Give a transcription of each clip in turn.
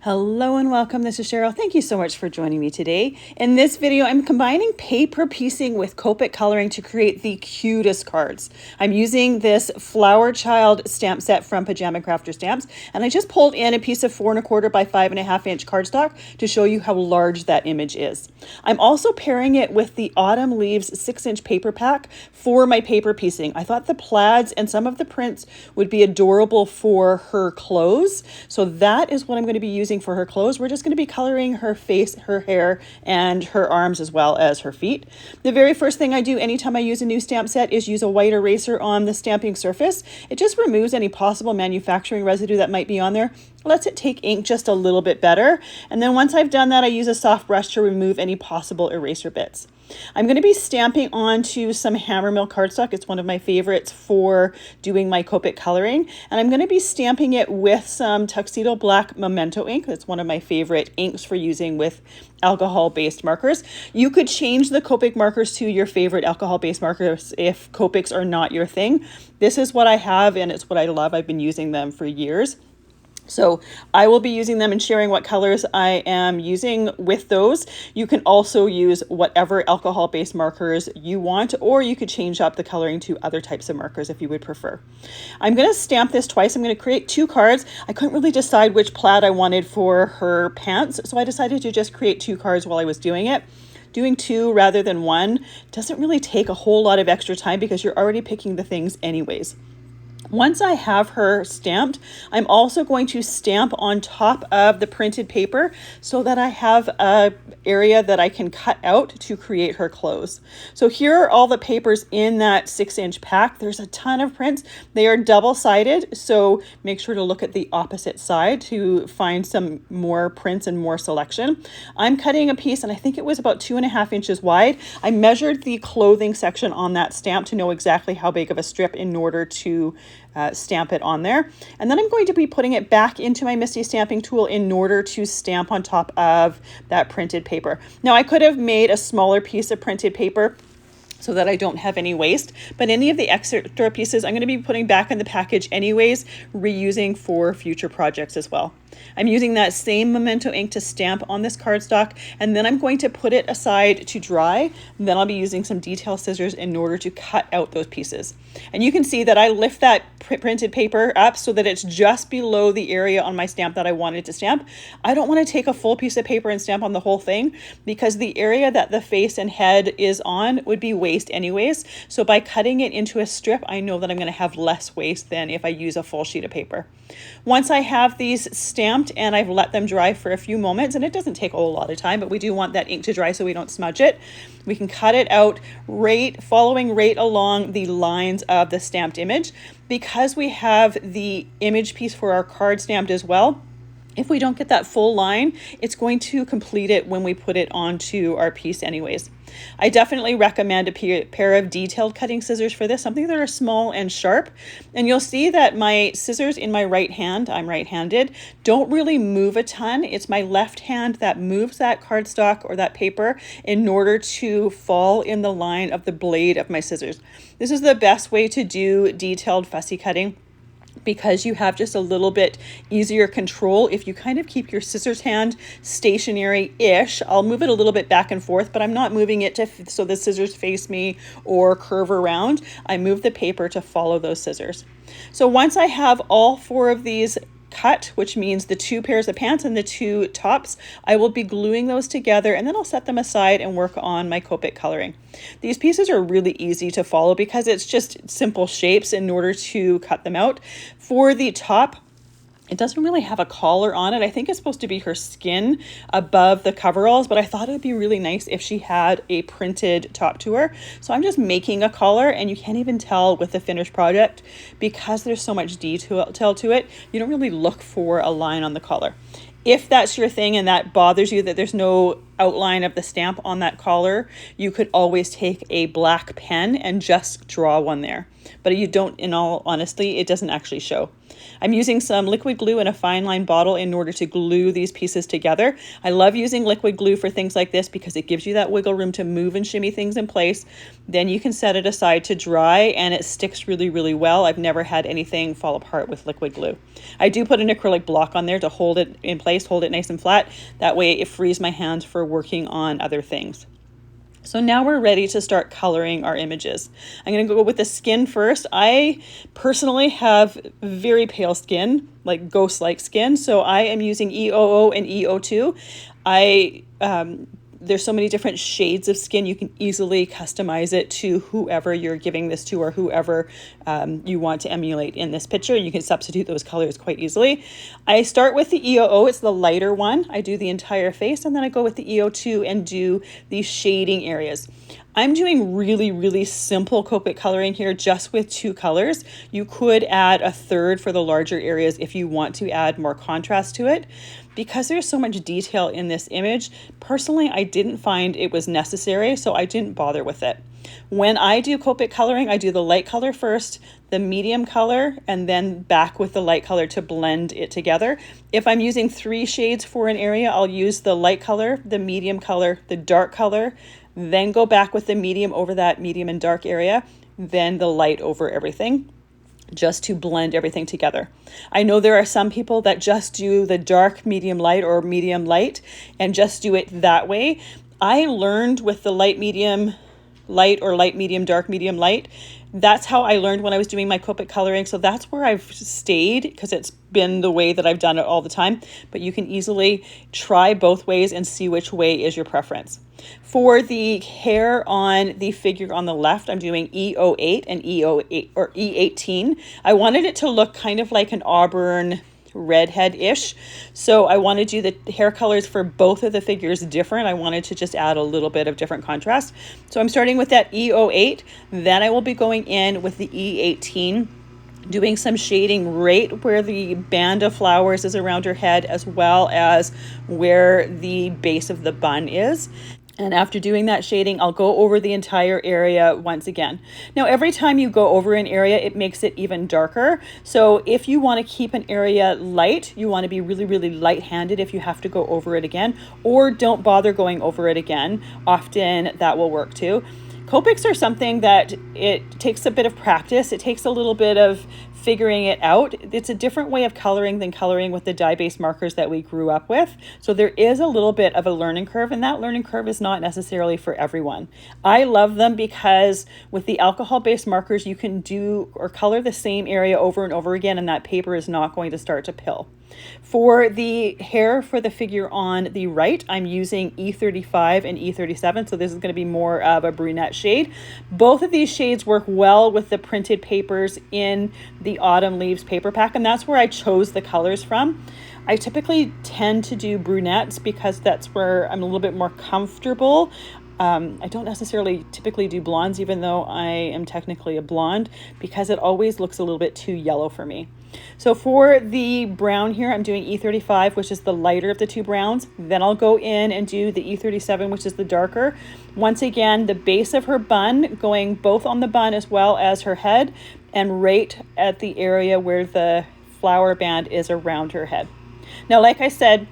Hello and welcome. This is Cheryl. Thank you so much for joining me today. In this video, I'm combining paper piecing with Copic coloring to create the cutest cards. I'm using this Flower Child stamp set from Pajama Crafter Stamps, and I just pulled in a piece of 4 1/4 by 5.5 inch cardstock to show you how large that image is. I'm also pairing it with the Autumn Leaves 6-inch paper pack for my paper piecing. I thought the plaids and some of the prints would be adorable for her clothes, so that is what I'm going to be using for her clothes. We're just going to be coloring her face, her hair, and her arms as well as her feet. The very first thing I do anytime I use a new stamp set is use a white eraser on the stamping surface. It just removes any possible manufacturing residue that might be on there, lets it take ink just a little bit better. And then once I've done that, I use a soft brush to remove any possible eraser bits. I'm going to be stamping onto some Hammermill cardstock. It's one of my favorites for doing my Copic coloring. And I'm going to be stamping it with some Tuxedo Black Memento ink. That's one of my favorite inks for using with alcohol-based markers. You could change the Copic markers to your favorite alcohol-based markers if Copics are not your thing. This is what I have and it's what I love. I've been using them for years. So I will be using them and sharing what colors I am using with those. You can also use whatever alcohol-based markers you want, or you could change up the coloring to other types of markers if you would prefer. I'm going to stamp this twice. I'm going to create 2 cards. I couldn't really decide which plaid I wanted for her pants, so I decided to just create 2 cards while I was doing it. Doing 2 rather than 1 doesn't really take a whole lot of extra time because you're already picking the things anyways. Once I have her stamped, I'm also going to stamp on top of the printed paper so that I have an area that I can cut out to create her clothes. So here are all the papers in that 6-inch pack. There's a ton of prints. They are double-sided, so make sure to look at the opposite side to find some more prints and more selection. I'm cutting a piece, and I think it was about 2.5 inches wide. I measured the clothing section on that stamp to know exactly how big of a strip in order to stamp it on there. And then I'm going to be putting it back into my Misti stamping tool in order to stamp on top of that printed paper. Now I could have made a smaller piece of printed paper so that I don't have any waste, but any of the extra pieces I'm going to be putting back in the package anyways, reusing for future projects as well. I'm using that same Memento ink to stamp on this cardstock, and then I'm going to put it aside to dry. And then I'll be using some detail scissors in order to cut out those pieces. And you can see that I lift that printed paper up so that it's just below the area on my stamp that I wanted to stamp. I don't want to take a full piece of paper and stamp on the whole thing because the area that the face and head is on would be waste anyways. So by cutting it into a strip, I know that I'm going to have less waste than if I use a full sheet of paper. Once I have these stamped and I've let them dry for a few moments, and it doesn't take a whole lot of time, but we do want that ink to dry so we don't smudge it, we can cut it out following right along the lines of the stamped image. Because we have the image piece for our card stamped as well, if we don't get that full line, it's going to complete it when we put it onto our piece anyways. I definitely recommend a pair of detailed cutting scissors for this, something that are small and sharp. And you'll see that my scissors in my right hand, I'm right-handed, don't really move a ton. It's my left hand that moves that cardstock or that paper in order to fall in the line of the blade of my scissors. This is the best way to do detailed fussy cutting, because you have just a little bit easier control if you kind of keep your scissors hand stationary-ish. I'll move it a little bit back and forth, but I'm not moving it so the scissors face me or curve around. I move the paper to follow those scissors. So once I have all 4 of these cut, which means the 2 pairs of pants and the 2 tops, I will be gluing those together, and then I'll set them aside and work on my Copic coloring. These pieces are really easy to follow because it's just simple shapes in order to cut them out. For the top, it doesn't really have a collar on it. I think it's supposed to be her skin above the coveralls, but I thought it would be really nice if she had a printed top to her. So I'm just making a collar, and you can't even tell with the finished project because there's so much detail to it. You don't really look for a line on the collar. If that's your thing and that bothers you that there's no outline of the stamp on that collar, you could always take a black pen and just draw one there. But you don't, in all honesty, it doesn't actually show. I'm using some liquid glue in a fine line bottle in order to glue these pieces together. I love using liquid glue for things like this because it gives you that wiggle room to move and shimmy things in place. Then you can set it aside to dry and it sticks really, really well. I've never had anything fall apart with liquid glue. I do put an acrylic block on there to hold it in place, hold it nice and flat. That way it frees my hands for working on other things. So now we're ready to start coloring our images. I'm going to go with the skin first. I personally have very pale skin, like ghost-like skin, so I am using E00 and E02. There's so many different shades of skin. You can easily customize it to whoever you're giving this to or whoever you want to emulate in this picture. You can substitute those colors quite easily. I start with the E00, it's the lighter one. I do the entire face and then I go with the E02 and do the shading areas. I'm doing really, really simple Copic coloring here just with 2 colors. You could add a third for the larger areas if you want to add more contrast to it. Because there's so much detail in this image, personally, I didn't find it was necessary, so I didn't bother with it. When I do Copic coloring, I do the light color first, the medium color, and then back with the light color to blend it together. If I'm using 3 shades for an area, I'll use the light color, the medium color, the dark color, then go back with the medium over that medium and dark area, then the light over everything, just to blend everything together. I know there are some people that just do the dark, medium, light or medium, light and just do it that way. I learned with the light, medium, light or light, medium, dark, medium, light. That's how I learned when I was doing my Copic coloring. So that's where I've stayed because it's been the way that I've done it all the time. But you can easily try both ways and see which way is your preference. For the hair on the figure on the left, I'm doing E08 and E08 or E18. I wanted it to look kind of like an auburn redhead-ish. So I want to do the hair colors for both of the figures different. I wanted to just add a little bit of different contrast. So I'm starting with that E08. Then I will be going in with the E18, doing some shading right where the band of flowers is around her head, as well as where the base of the bun is. And after doing that shading, I'll go over the entire area once again. Now, every time you go over an area, it makes it even darker. So if you want to keep an area light, you want to be really, really light-handed if you have to go over it again, or don't bother going over it again. Often that will work too. Copics are something that it takes a bit of practice. It takes a little bit of figuring it out. It's a different way of coloring than coloring with the dye-based markers that we grew up with. So there is a little bit of a learning curve, and that learning curve is not necessarily for everyone. I love them because with the alcohol-based markers, you can do or color the same area over and over again, and that paper is not going to start to pill. For the hair for the figure on the right, I'm using E35 and E37, so this is going to be more of a brunette shade. Both of these shades work well with the printed papers in the Autumn Leaves paper pack, and that's where I chose the colors from. I typically tend to do brunettes because that's where I'm a little bit more comfortable. I don't necessarily typically do blondes, even though I am technically a blonde, because it always looks a little bit too yellow for me. So for the brown here, I'm doing E35, which is the lighter of the 2 browns. Then I'll go in and do the E37, which is the darker. Once again, the base of her bun, going both on the bun as well as her head, and right at the area where the flower band is around her head. Now, like I said,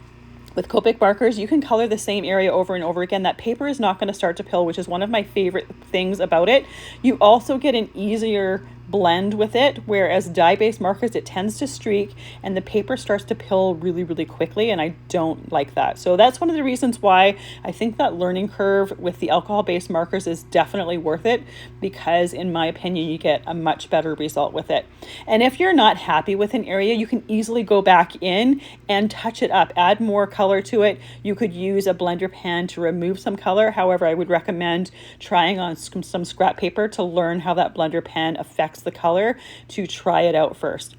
with Copic markers, you can color the same area over and over again. That paper is not going to start to pill, which is one of my favorite things about it. You also get an easier blend with it, whereas dye-based markers, it tends to streak and the paper starts to pill really, really quickly, and I don't like that. So that's one of the reasons why I think that learning curve with the alcohol-based markers is definitely worth it, because in my opinion, you get a much better result with it. And if you're not happy with an area, you can easily go back in and touch it up, add more color to it. You could use a blender pen to remove some color. However, I would recommend trying on some scrap paper to learn how that blender pen affects the color, to try it out first.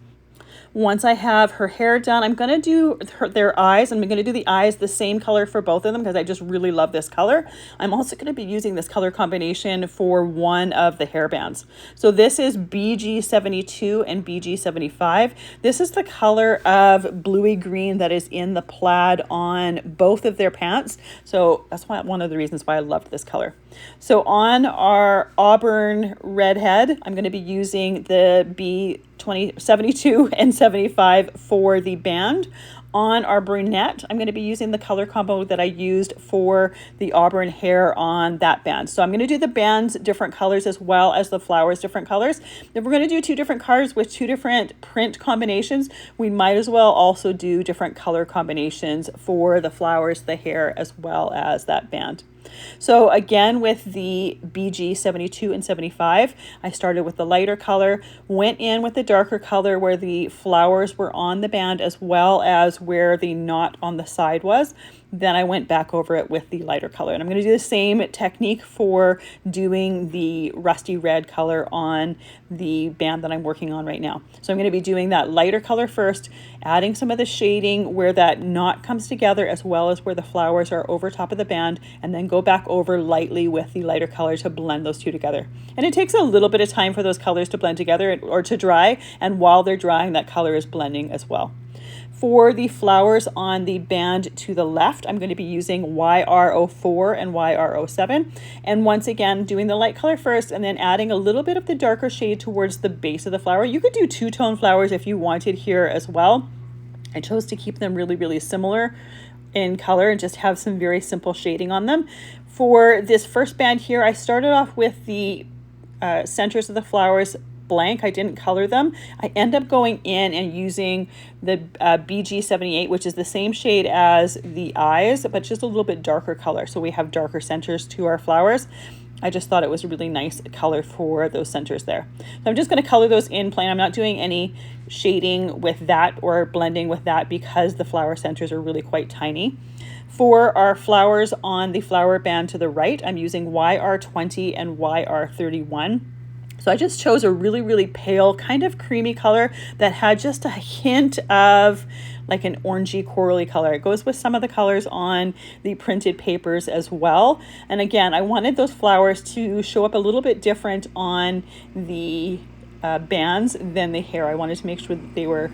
Once I have her hair done, I'm going to do their eyes. I'm going to do the eyes the same color for both of them because I just really love this color. I'm also going to be using this color combination for one of the hairbands. So this is BG72 and BG75. This is the color of bluey green that is in the plaid on both of their pants. So that's one of the reasons why I loved this color. So on our auburn redhead, I'm going to be using the 72 and 75 for the band. On our brunette, I'm going to be using the color combo that I used for the auburn hair on that band. So I'm going to do the bands different colors as well as the flowers different colors. If we're going to do two different cards with two different print combinations, we might as well also do different color combinations for the flowers, the hair, as well as that band. So again, with the BG 72 and 75, I started with the lighter color, went in with the darker color where the flowers were on the band as well as where the knot on the side was. Then I went back over it with the lighter color. And I'm going to do the same technique for doing the rusty red color on the band that I'm working on right now. So I'm going to be doing that lighter color first, adding some of the shading where that knot comes together as well as where the flowers are over top of the band, and then go back over lightly with the lighter color to blend those two together. And it takes a little bit of time for those colors to blend together or to dry, and while they're drying, that color is blending as well. For the flowers on the band to the left, I'm going to be using YR04 and YR07. And once again, doing the light color first and then adding a little bit of the darker shade towards the base of the flower. You could do two-tone flowers if you wanted here as well. I chose to keep them really, really similar in color and just have some very simple shading on them. For this first band here, I started off with the centers of the flowers blank. I didn't color them. I end up going in and using the BG 78, which is the same shade as the eyes, but just a little bit darker color. So we have darker centers to our flowers. I just thought it was a really nice color for those centers there. So I'm just going to color those in plain. I'm not doing any shading with that or blending with that because the flower centers are really quite tiny. For our flowers on the flower band to the right, I'm using YR20 and YR31. So I just chose a really, really pale, kind of creamy color that had just a hint of like an orangey corally color. It goes with some of the colors on the printed papers as well. And again, I wanted those flowers to show up a little bit different on the bands than the hair. I wanted to make sure that they were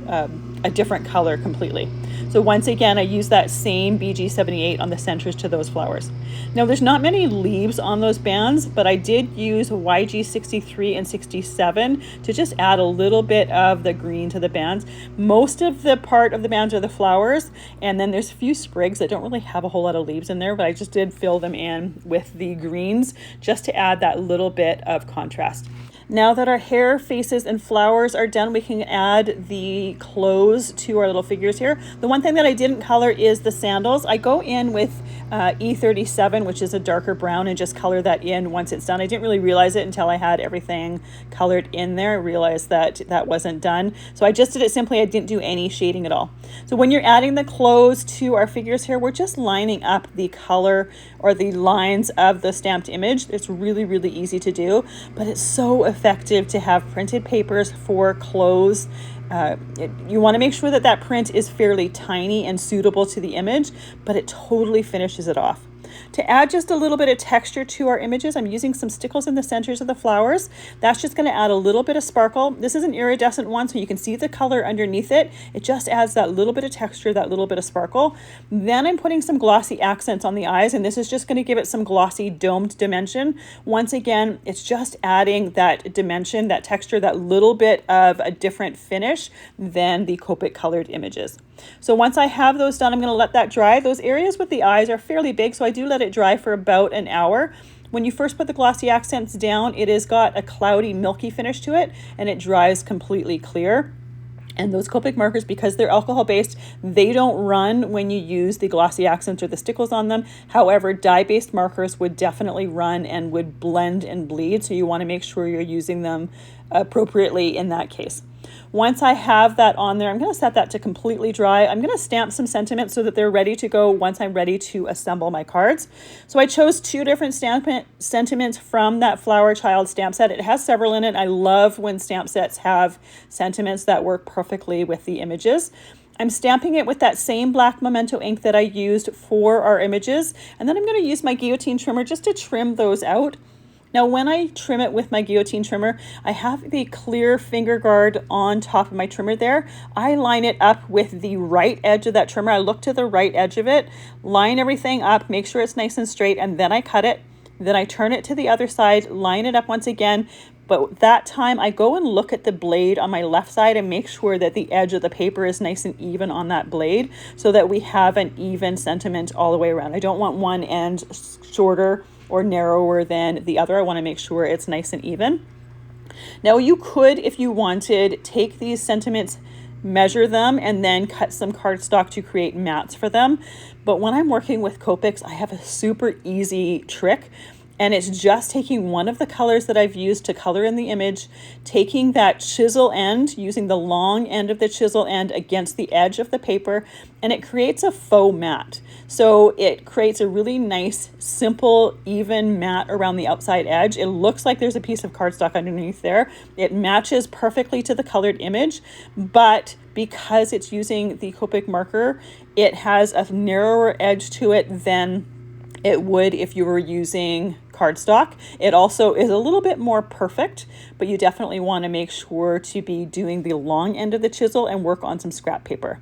a different color completely. So once again, I use that same BG 78 on the centers to those flowers. Now there's not many leaves on those bands, but I did use YG 63 and 67 to just add a little bit of the green to the bands. Most of the part of the bands are the flowers, and then there's a few sprigs that don't really have a whole lot of leaves in there, but I just did fill them in with the greens just to add that little bit of contrast. Now that our hair, faces, and flowers are done, we can add the clothes to our little figures here. The one thing that I didn't color is the sandals. I go in with E37, which is a darker brown, and just color that in once it's done. I didn't really realize it until I had everything colored in there. I realized that that wasn't done. So I just did it simply. I didn't do any shading at all. So when you're adding the clothes to our figures here, we're just lining up the color or the lines of the stamped image. It's really, really easy to do, but it's so effective to have printed papers for clothes. You want to make sure that that print is fairly tiny and suitable to the image, but it totally finishes it off. To add just a little bit of texture to our images, I'm using some stickles in the centers of the flowers. That's just going to add a little bit of sparkle. This is an iridescent one, so you can see the color underneath it. It just adds that little bit of texture, that little bit of sparkle. Then I'm putting some glossy accents on the eyes, and this is just going to give it some glossy domed dimension. Once again, it's just adding that dimension, that texture, that little bit of a different finish than the Copic colored images. So once I have those done, I'm going to let that dry. Those areas with the eyes are fairly big, so I do let it dry for about an hour. When you first put the glossy accents down, it has got a cloudy, milky finish to it, and it dries completely clear. And those Copic markers, because they're alcohol-based, they don't run when you use the glossy accents or the stickles on them. However, dye-based markers would definitely run and would blend and bleed, so you want to make sure you're using them appropriately in that case. Once I have that on there, I'm going to set that to completely dry. I'm going to stamp some sentiments so that they're ready to go once I'm ready to assemble my cards. So I chose two different sentiments from that Flower Child stamp set. It has several in it. I love when stamp sets have sentiments that work perfectly with the images. I'm stamping it with that same black Memento ink that I used for our images. And then I'm going to use my guillotine trimmer just to trim those out. Now, when I trim it with my guillotine trimmer, I have the clear finger guard on top of my trimmer there. I line it up with the right edge of that trimmer. I look to the right edge of it, line everything up, make sure it's nice and straight, and then I cut it. Then I turn it to the other side, line it up once again, But that time I go and look at the blade on my left side and make sure that the edge of the paper is nice and even on that blade so that we have an even sentiment all the way around. I don't want one end shorter or narrower than the other. I want to make sure it's nice and even. Now you could, if you wanted, take these sentiments, measure them, and then cut some cardstock to create mats for them. But when I'm working with Copics, I have a super easy trick. And it's just taking one of the colors that I've used to color in the image, taking that chisel end, using the long end of the chisel end against the edge of the paper, and it creates a faux mat. So it creates a really nice, simple, even mat around the outside edge. It looks like there's a piece of cardstock underneath there. It matches perfectly to the colored image, but because it's using the Copic marker, it has a narrower edge to it than it would if you were using cardstock. It also is a little bit more perfect, but you definitely want to make sure to be doing the long end of the chisel and work on some scrap paper.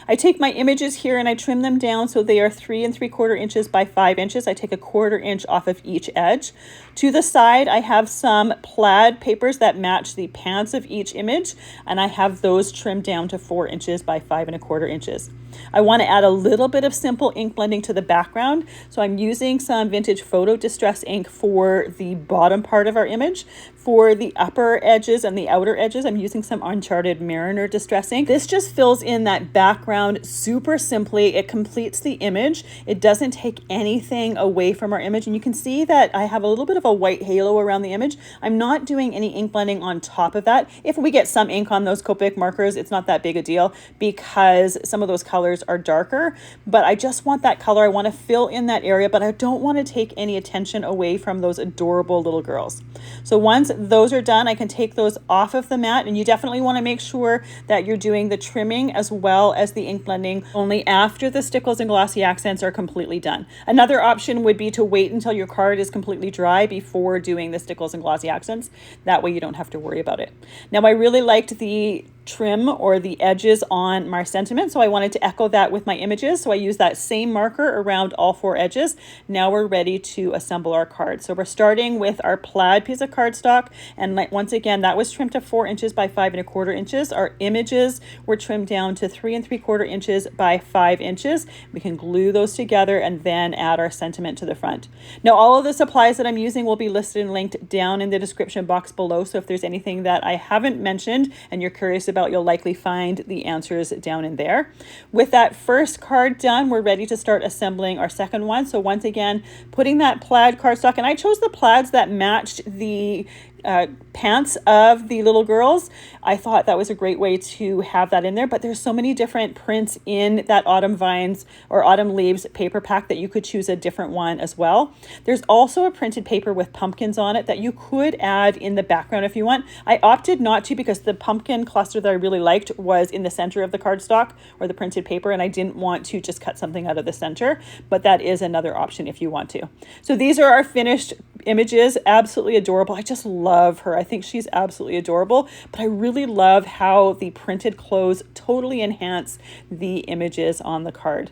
I take my images here and I trim them down so they are 3 3/4 inches by 5 inches. I take a 1/4 inch off of each edge. To the side, I have some plaid papers that match the pants of each image, and I have those trimmed down to 4 inches by 5 1/4 inches. I want to add a little bit of simple ink blending to the background, so I'm using some vintage photo distress ink for the bottom part of our image. For the upper edges and the outer edges, I'm using some Uncharted Mariner distress ink. This just fills in that background super simply. It completes the image. It doesn't take anything away from our image, and you can see that I have a little bit of a white halo around the image. I'm not doing any ink blending on top of that. If we get some ink on those Copic markers, it's not that big a deal because some of those colors are darker, but I just want that color. I want to fill in that area, but I don't want to take any attention away from those adorable little girls. So once those are done, I can take those off of the mat, and you definitely want to make sure that you're doing the trimming as well as the ink blending only after the stickles and glossy accents are completely done. Another option would be to wait until your card is completely dry before doing the stickles and glossy accents. That way you don't have to worry about it. Now, I really liked the trim or the edges on my sentiment, so I wanted to echo that with my images, so I used that same marker around all 4 edges. Now we're ready to assemble our card. So we're starting with our plaid piece of cardstock, and once again that was trimmed to 4 inches by 5 1/4 inches. Our images were trimmed down to 3 3/4 inches by 5 inches. We can glue those together and then add our sentiment to the front. Now all of the supplies that I'm using will be listed and linked down in the description box below, so if there's anything that I haven't mentioned and you're curious about, you'll likely find the answers down in there. With that first card done, we're ready to start assembling our second one. So once again, putting that plaid cardstock, and I chose the plaids that matched the pants of the little girls. I thought that was a great way to have that in there, but there's so many different prints in that Autumn Vines or Autumn Leaves paper pack that you could choose a different one as well. There's also a printed paper with pumpkins on it that you could add in the background if you want. I opted not to because the pumpkin cluster that I really liked was in the center of the cardstock or the printed paper, and I didn't want to just cut something out of the center, but that is another option if you want to. So these are our finished images. Absolutely adorable. I just love her. I think she's absolutely adorable, but I really love how the printed clothes totally enhance the images on the card.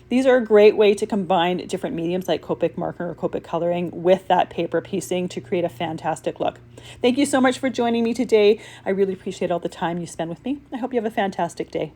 These are a great way to combine different mediums like Copic marker or Copic coloring with that paper piecing to create a fantastic look. Thank you so much for joining me today. I really appreciate all the time you spend with me. I hope you have a fantastic day.